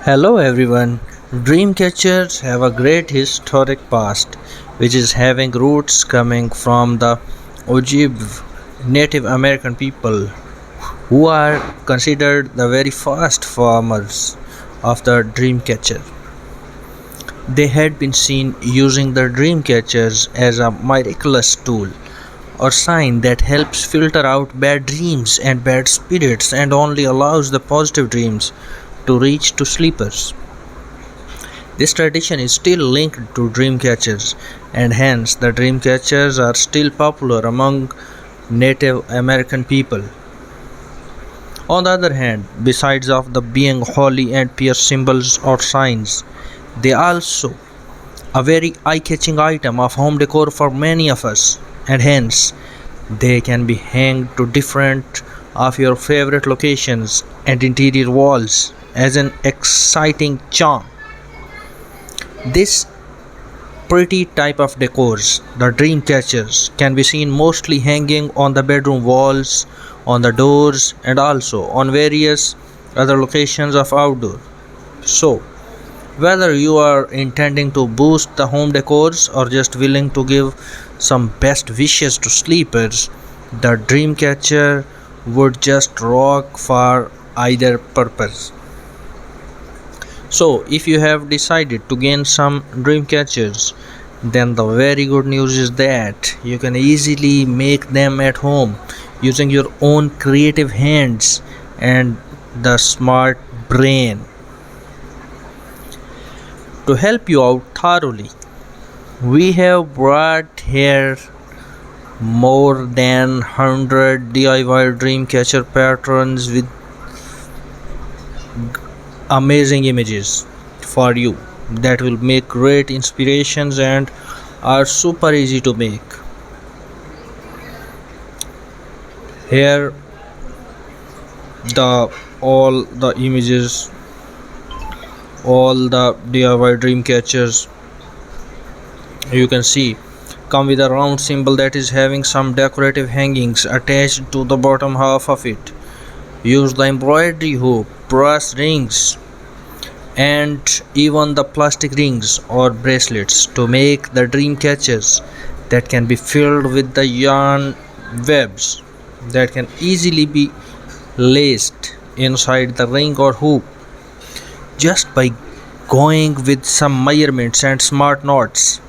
Hello everyone. Dreamcatchers have a great historic past, which is having roots coming from the Ojibwe Native American people, who are considered the very first farmers of the dreamcatcher. They had been seen using the dreamcatchers as a miraculous tool or sign that helps filter out bad dreams and bad spirits and only allows the positive dreams to reach to sleepers. This tradition is still linked to dream catchers, and hence the dream catchers are still popular among Native American people. On the other hand, besides of the being holy and pure symbols or signs, they are also a very eye-catching item of home decor for many of us, and hence they can be hanged to different of your favorite locations and interior walls as an exciting charm. This pretty type of decors, the dream catchers, can be seen mostly hanging on the bedroom walls, on the doors, and also on various other locations of outdoor. So, whether you are intending to boost the home decors or just willing to give some best wishes to sleepers, the dream catcher would just rock for either purpose. So, if you have decided to gain some dream catchers, then the very good news is that you can easily make them at home using your own creative hands and the smart brain. To help you out thoroughly, we have brought here more than 100 DIY dream catcher patterns with amazing images for you that will make great inspirations and are super easy to make. Here the all the images, all the DIY dream catchers you can see come with a round symbol that is having some decorative hangings attached to the bottom half of it. Use the embroidery hoop, brass rings, and even the plastic rings or bracelets to make the dream catchers that can be filled with the yarn webs that can easily be laced inside the ring or hoop just by going with some measurements and smart knots.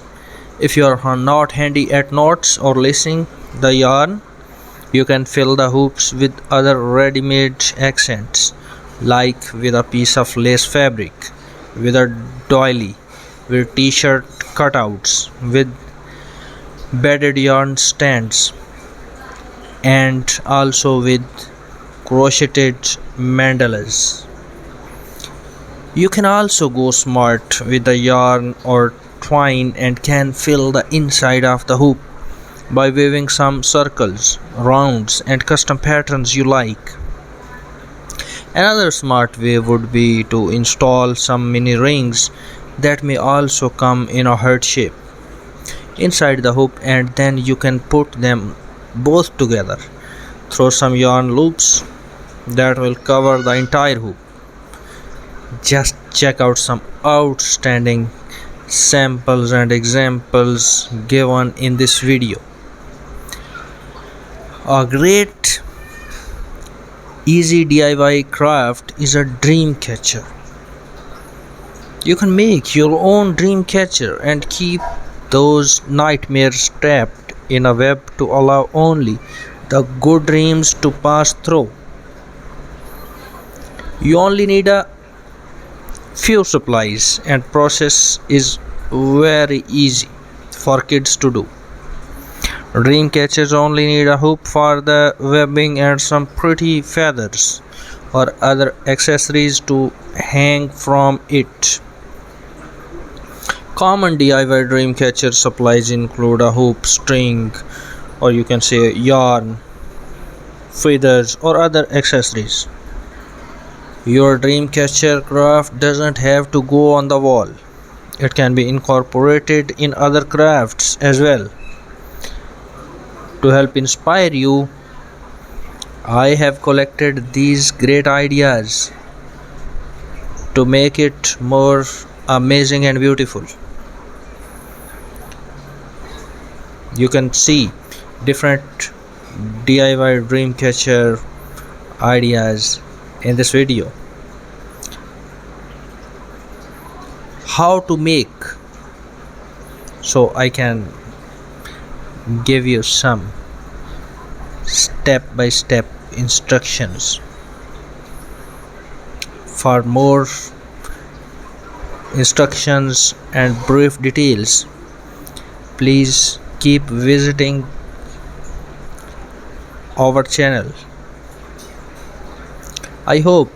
If you are not handy at knots or lacing the yarn, you can fill the hoops with other ready-made accents, like with a piece of lace fabric, with a doily, with t-shirt cutouts, with beaded yarn stands, and also with crocheted mandalas. You can also go smart with the yarn or twine and can fill the inside of the hoop by weaving some circles, rounds, and custom patterns you like. Another smart way would be to install some mini rings that may also come in a heart shape inside the hoop, and then you can put them both together through some yarn loops that will cover the entire hoop. Just check out some outstanding samples and examples given in this video. A great easy DIY craft is a dream catcher. You can make your own dream catcher and keep those nightmares trapped in a web to allow only the good dreams to pass through. You only need a few supplies and process is very easy for kids to do. Dream catchers only need a hoop for the webbing and some pretty feathers or other accessories to hang from it. Common DIY dream catcher supplies include a hoop, string, or you can say yarn, feathers, or other accessories. Your dream catcher craft doesn't have to go on the wall. It can be incorporated in other crafts as well. To help inspire you, I have collected these great ideas to make it more amazing and beautiful. You can see different DIY dream catcher ideas in this video. How to make, so I can give you some step by step instructions. For more instructions and brief details, please keep visiting our channel. I hope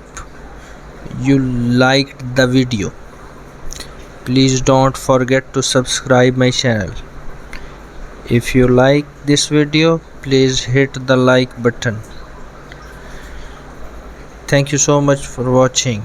you liked the video. Please don't forget to subscribe my channel. If you like this video, please hit the like button. Thank you so much for watching.